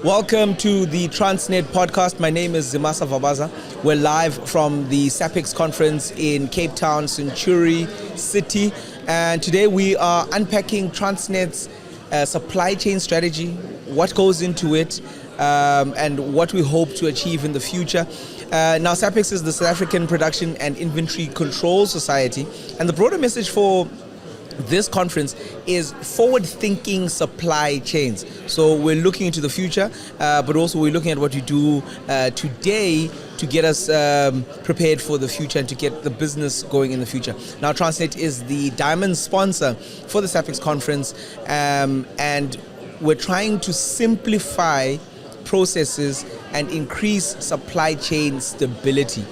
Welcome to the Transnet podcast. My name is Zimasa Vabaza. We're live from the SAPEX conference in Cape Town, Century City. And today we are unpacking Transnet's supply chain strategy, what goes into it, and what we hope to achieve in the future. Now, SAPEX is the South African Production and Inventory Control Society. And the broader message for this conference is forward-thinking supply chains. So we're looking into the future, but also we're looking at what you do today to get us prepared for the future and to get the business going in the future. Now, Transnet is the diamond sponsor for the SAPEX conference, and we're trying to simplify processes and increase supply chain stability.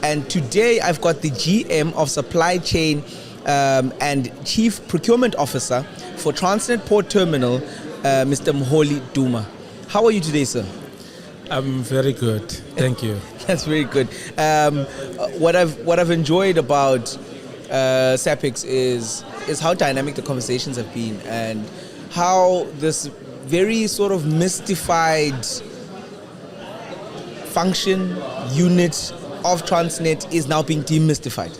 And today I've got the GM of supply chain and Chief Procurement Officer for Transnet Port Terminal, Mr. Moholi Duma. How are you today, sir? I'm very good, thank you. That's very good. What I've enjoyed about SAPEX is how dynamic the conversations have been, and how this very sort of mystified function unit of Transnet is now being demystified.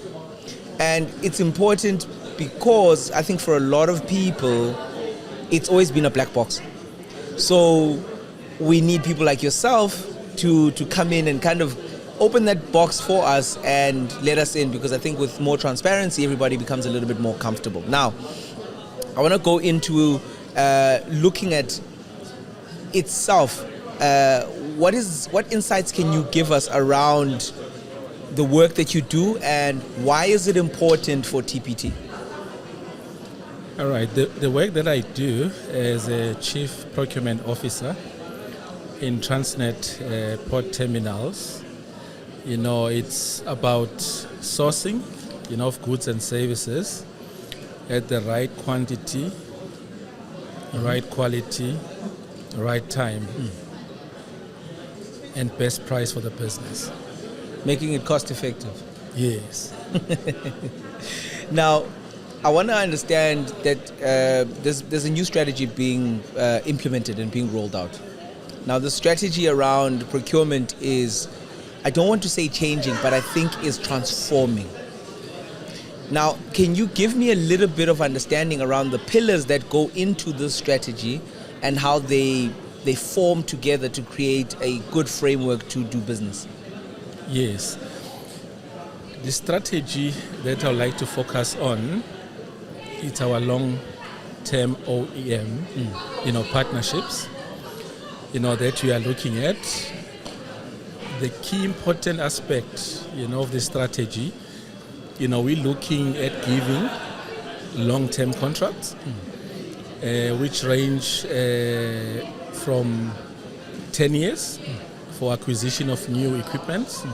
And it's important because I think for a lot of people, it's always been a black box. So we need people like yourself to come in and kind of open that box for us and let us in, because I think with more transparency, everybody becomes a little bit more comfortable. Now, I want to go into looking at itself. What insights can you give us around the work that you do, and why is it important for TPT? All right, the work that I do as a Chief Procurement Officer in Transnet Port Terminals, it's about sourcing, of goods and services at the right quantity, right quality, right time, and best price for the business. Making it cost effective. Yes. Now, I want to understand that there's a new strategy being implemented and being rolled out. Now, the strategy around procurement is, I don't want to say changing, but I think is transforming. Now, can you give me a little bit of understanding around the pillars that go into this strategy and how they form together to create a good framework to do business? Yes. The strategy that I would like to focus on is our long-term OEM, partnerships, that we are looking at. The key important aspect, of the strategy, we're looking at giving long-term contracts, which range from 10 years for acquisition of new equipment,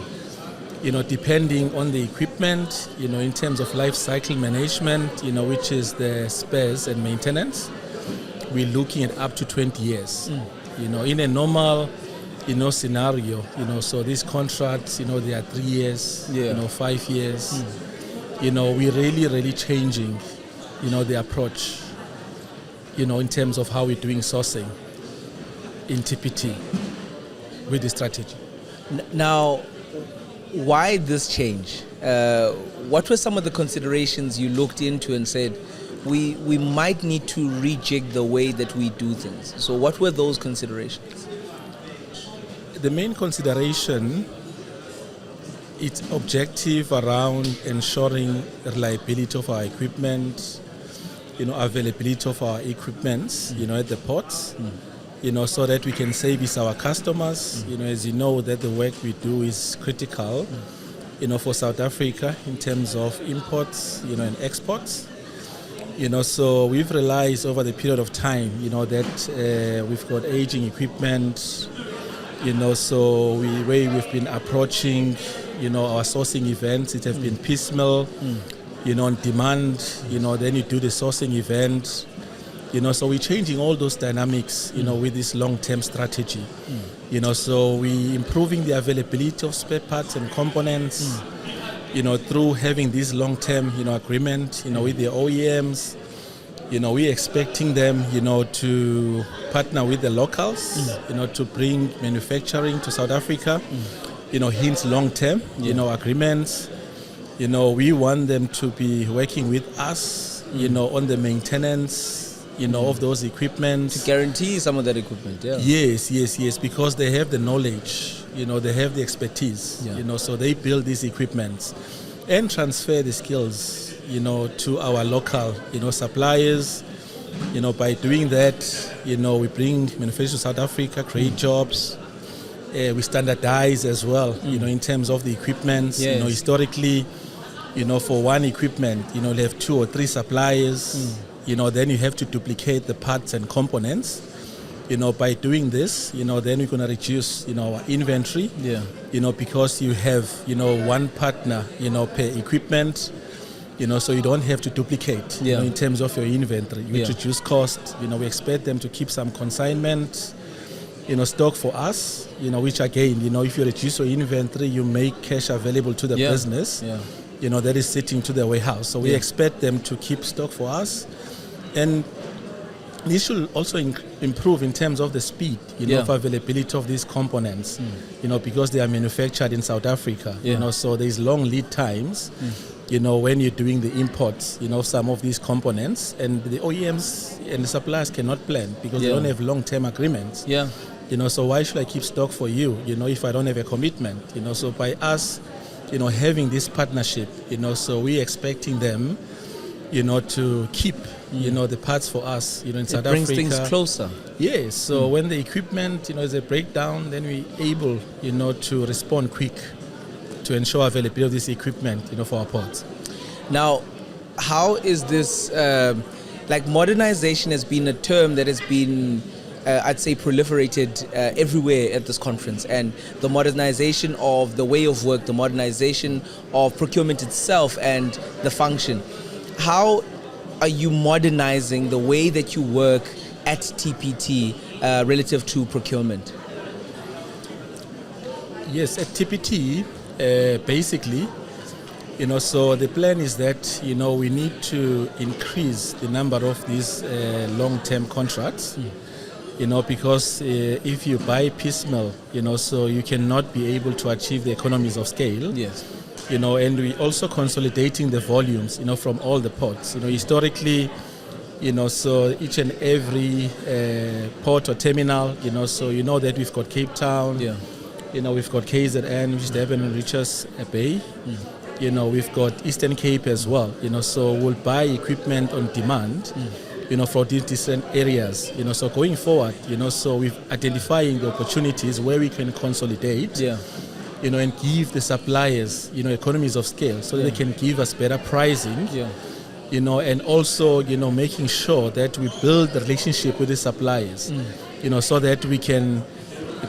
depending on the equipment, in terms of life cycle management, which is the spares and maintenance, we're looking at up to 20 years. In a normal, scenario, so these contracts, they are 3 years, 5 years. We're really changing, the approach, in terms of how we're doing sourcing in TPT with the strategy. Now, why this change? What were some of the considerations you looked into and said, we might need to rejig the way that we do things? So what were those considerations? The main consideration, it's objective around ensuring reliability of our equipment, availability of our equipments, at the ports. So that we can service our customers. As you know, that the work we do is critical, for South Africa in terms of imports, and exports. So we've realized over the period of time, that we've got aging equipment, so we've been approaching, our sourcing events, it has been piecemeal, on demand, then you do the sourcing event. So we're changing all those dynamics, with this long-term strategy. So we're improving the availability of spare parts and components, through having this long-term, agreement, with the OEMs, we're expecting them, to partner with the locals, to bring manufacturing to South Africa, hence long-term, agreements. We want them to be working with us, on the maintenance, of those equipment. To guarantee some of that equipment, yeah. Yes, because they have the knowledge, they have the expertise, so they build these equipments and transfer the skills, to our local, suppliers. By doing that, we bring manufacturing to South Africa, create jobs. We standardize as well, in terms of the equipment. Yes. Historically, for one equipment, you have 2 or 3 suppliers. Then you have to duplicate the parts and components. By doing this, then we're going to reduce, our inventory. Yeah. Because you have, one partner, per equipment. So you don't have to duplicate, in terms of your inventory. You reduce cost. We expect them to keep some consignment, stock for us. Which again, if you reduce your inventory, you make cash available to the business. Yeah. That is sitting to the warehouse. So we expect them to keep stock for us, and this should also improve in terms of the speed, of availability of these components, because they are manufactured in South Africa, so there's long lead times, when you're doing the imports, some of these components, and the OEMs and the suppliers cannot plan because they don't have long-term agreements. Yeah. So why should I keep stock for you, if I don't have a commitment, so by us, having this partnership, so we're expecting them, to keep, the parts for us, in South Africa. It brings things closer. Yes, so when the equipment, is a breakdown, then we're able, to respond quick to ensure availability of this equipment, for our ports. Now, how is this, modernization has been a term that has been, I'd say, proliferated everywhere at this conference, and the modernization of the way of work, the modernization of procurement itself and the function. How are you modernizing the way that you work at TPT relative to procurement? Yes, at TPT, basically, so the plan is that, we need to increase the number of these long-term contracts, because if you buy piecemeal, so you cannot be able to achieve the economies of scale. Yes. And we also consolidating the volumes, from all the ports. Historically, so each and every port or terminal, so that we've got Cape Town, we've got KZN, which is the Durban and Richards Bay. We've got Eastern Cape as well. So we'll buy equipment on demand, for these different areas. So going forward, so we're identifying the opportunities where we can consolidate. And give the suppliers, economies of scale, so that they can give us better pricing. And also, making sure that we build the relationship with the suppliers, so that we can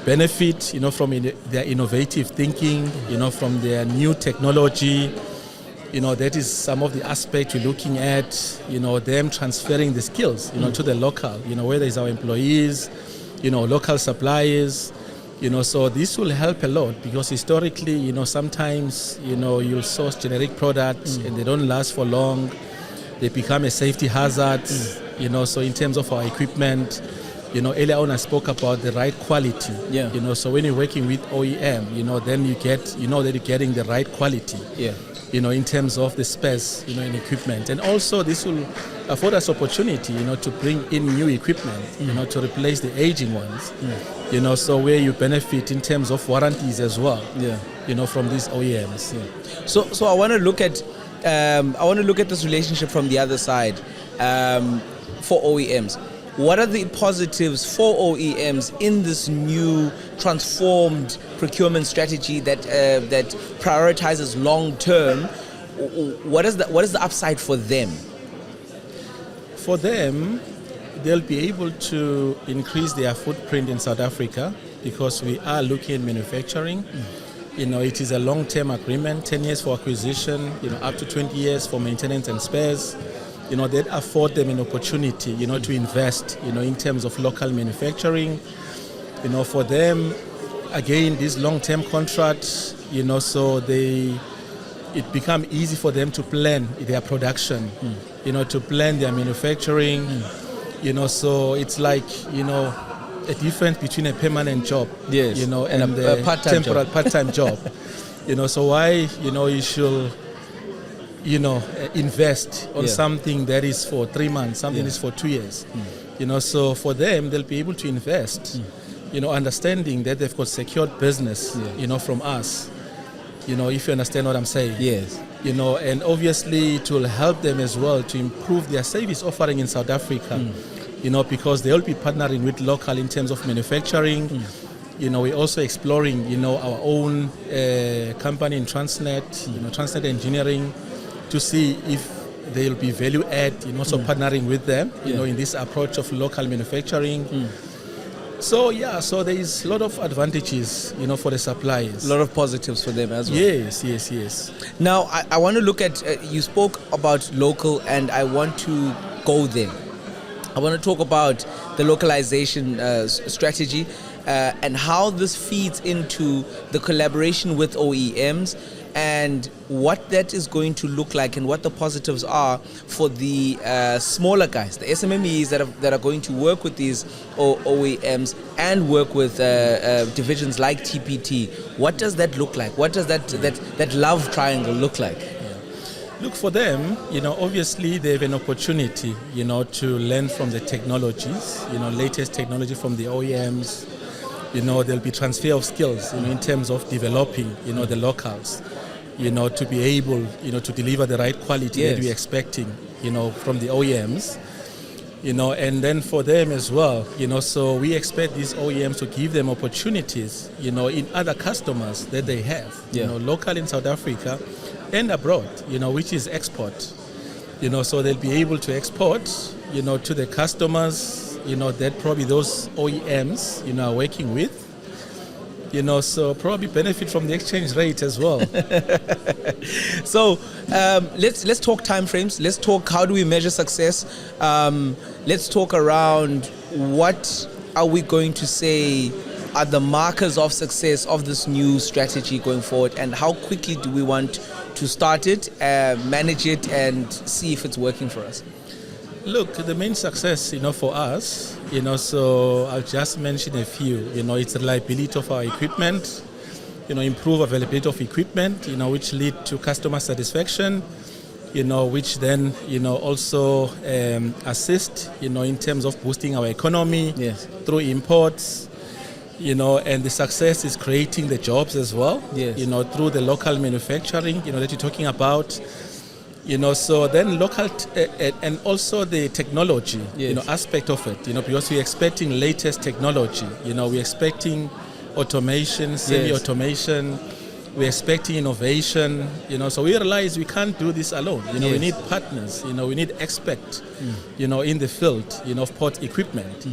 benefit, from their innovative thinking, from their new technology. That is some of the aspects we're looking at, them transferring the skills, to the local, whether it's our employees, local suppliers. So this will help a lot, because historically, sometimes, you'll source generic products and they don't last for long. They become a safety hazard, so in terms of our equipment, earlier on I spoke about the right quality. So when you're working with OEM, then you get, that you're getting the right quality. In terms of the space, in equipment. And also this will afford us opportunity, to bring in new equipment, to replace the aging ones. So where you benefit in terms of warranties as well, from these OEMs. So I want to look at this relationship from the other side, for OEMs. What are the positives for OEMs in this new transformed procurement strategy that prioritizes long term? What is the upside for them? For them, they'll be able to increase their footprint in South Africa, because we are looking at manufacturing. It is a long-term agreement, 10 years for acquisition, up to 20 years for maintenance and spares. That afford them an opportunity, to invest, in terms of local manufacturing. For them, again, these long-term contracts, so it become easy for them to plan their production, to plan their manufacturing, so it's like, a difference between a permanent job, Yes, and a part-time temporal job. part-time job. So why, you should, invest on something that is for 3 months, something is for 2 years. So for them, they'll be able to invest, understanding that they've got secured business, from us, if you understand what I'm saying. Yes. And obviously it will help them as well to improve their service offering in South Africa, because they'll be partnering with local in terms of manufacturing. We're also exploring, our own company in Transnet, Transnet Engineering, to see if they'll be value add, so partnering with them, in this approach of local manufacturing. So there is a lot of advantages, for the suppliers. A lot of positives for them as well. Yes. Now, I want to look at, you spoke about local, and I want to go there. I want to talk about the localization strategy and how this feeds into the collaboration with OEMs and what that is going to look like and what the positives are for the smaller guys, the SMMEs that are going to work with these OEMs and work with divisions like TPT. What does that look like? What does that love triangle look like? Look, for them, obviously they have an opportunity, to learn from the technologies, latest technology from the OEMs. There'll be transfer of skills, in terms of developing, the locals, to be able, to deliver the right quality that we're expecting, from the OEMs. And then for them as well, so we expect these OEMs to give them opportunities, in other customers that they have, local in South Africa and abroad, which is export. So they'll be able to export, to the customers, that probably those OEMs, are working with. So probably benefit from the exchange rate as well. So let's talk timeframes. Let's talk how do we measure success. Let's talk around what are we going to say are the markers of success of this new strategy going forward, and how quickly do we want to start it, manage it, and see if it's working for us? Look, the main success, for us, so I'll just mention a few. It's reliability of our equipment, improve availability of equipment, which lead to customer satisfaction, which then, also assist, in terms of boosting our economy through imports, and the success is creating the jobs as well, through the local manufacturing, that you're talking about. So then local and also the technology, aspect of it, because we're expecting latest technology, we're expecting automation, semi-automation, we're expecting innovation, so we realize we can't do this alone, we need partners, we need experts, in the field, of port equipment,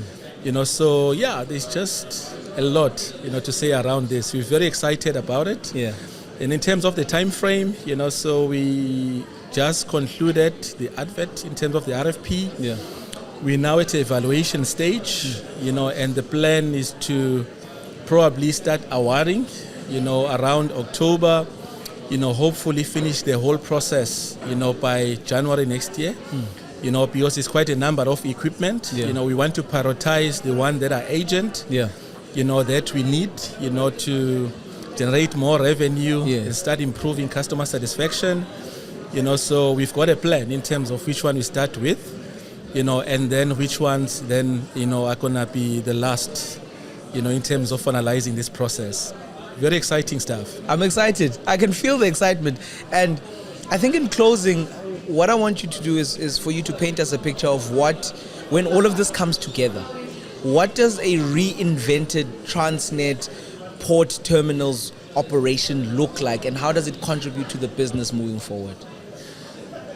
so there's just a lot, to say around this. We're very excited about it. And in terms of the time frame, so we just concluded the advert in terms of the RFP. We're now at the evaluation stage, and the plan is to probably start awarding, around October, hopefully finish the whole process, by January next year, because it's quite a number of equipment. We want to prioritize the one that are agent, that we need, to generate more revenue and start improving customer satisfaction. So we've got a plan in terms of which one we start with, and then which ones then, are going to be the last, in terms of analyzing this process. Very exciting stuff. I'm excited. I can feel the excitement. And I think in closing, what I want you to do is for you to paint us a picture of when all of this comes together, what does a reinvented Transnet port terminals operation look like, and how does it contribute to the business moving forward?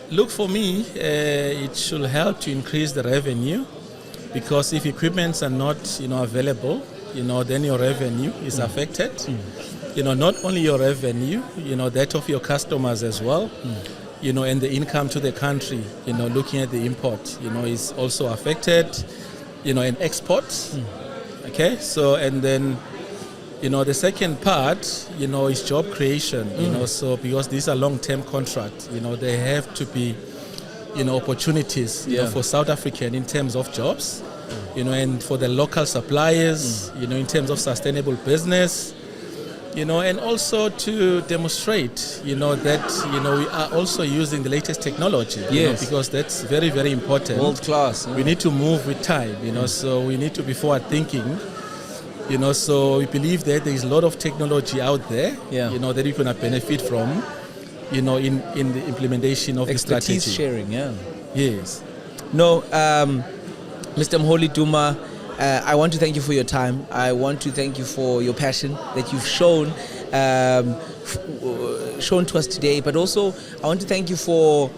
Look, for me, it should help to increase the revenue, because if equipments are not, available, then your revenue is affected. Not only your revenue, that of your customers as well, and the income to the country, looking at the import, is also affected, and exports. Okay, so, and then, the second part, is job creation, so because these are long-term contracts, they have to be, opportunities for South African in terms of jobs, and for the local suppliers, in terms of sustainable business, and also to demonstrate, that, we are also using the latest technology, because that's very, very important. World class. We need to move with time, so we need to be forward thinking, so we believe that there is a lot of technology out there, that we can benefit from, in the implementation of the strategy. Expertise sharing, Yes. No, Mr. Moholi Duma, I want to thank you for your time. I want to thank you for your passion that you've shown to us today. But also, I want to thank you for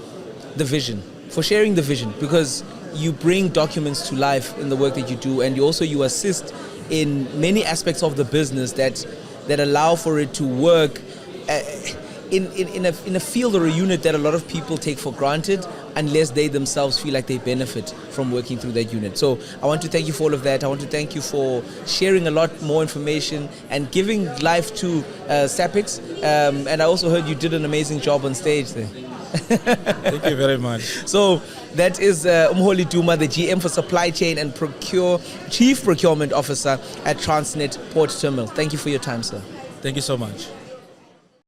the vision, for sharing the vision, because you bring documents to life in the work that you do, and you assist in many aspects of the business that allow for it to work in a field or a unit that a lot of people take for granted unless they themselves feel like they benefit from working through that unit. So I want to thank you for all of that. I want to thank you for sharing a lot more information and giving life to SAPICS. And I also heard you did an amazing job on stage there. Thank you very much. So that is Moholi Duma, the GM for Supply Chain and Chief Procurement Officer at Transnet Port Terminal. Thank you for your time, sir. Thank you so much.